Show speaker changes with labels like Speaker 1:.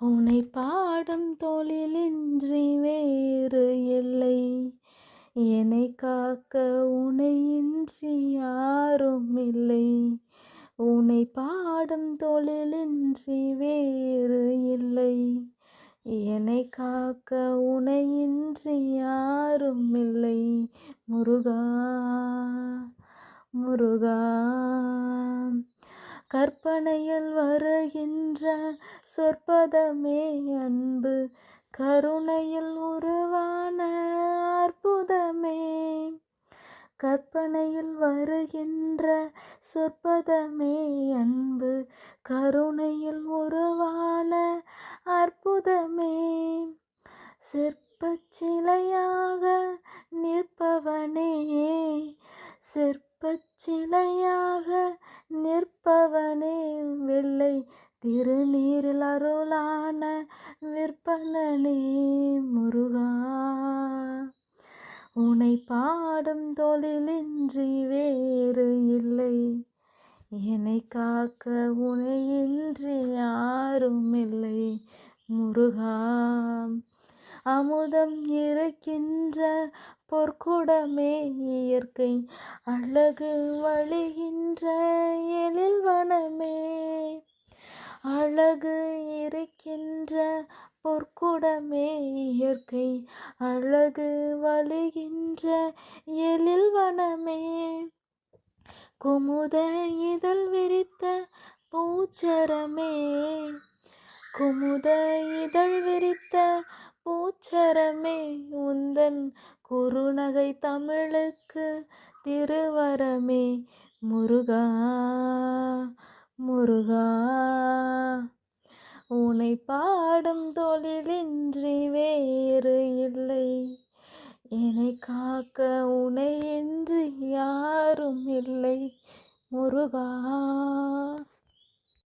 Speaker 1: உனை பாடும் தொழிலின்றி வேறு இல்லை. என்னை காக்க உனையின்றி யாரும் இல்லை. உனை பாடும் தொழிலின்றி வேறு இல்லை. என்னை காக்க உனையின்றி யாரும் இல்லை. முருகா முருகா. கற்பனையில் வருகின்ற சொற்பதமே அன்பு, கருணையில் உருவான அற்புதமே. கற்பனையில் வருகின்ற சொற்பதமே அன்பு, கருணையில் உருவான அற்புதமே. சிற்பச் சிலையாக நிற்பவனே, சிற்பச் சிலையாக நிற்பவனே, வெள்ளை திருநீரில் அருளான விற்பனனே. முருகா, உனை பாடும் தொழிலின்றி வேறு இல்லை. என்னை காக்க உனையின்றி யாரும் இல்லை. முருகா, அமுதம் இருக்கின்ற பொற்குடமே, இயற்கை அழகு வழிகின்ற எழில் வனமே. அழகு இருக்கின்ற பொற்குடமே, இயற்கை அழகு வழிகின்ற எழில் வனமே. குமுத இதழ் விரித்த பூச்சரமே, குமுத இதழ் விரித்த பூச்சரமே. உந்தன் குறுநகை தமிழுக்கு திருவரமே. முருகா முருகா, உனை பாடும் தொழிலின்றி வேறு இல்லை. என்னை காக்க உனையின்றி யாரும் இல்லை. முருகா.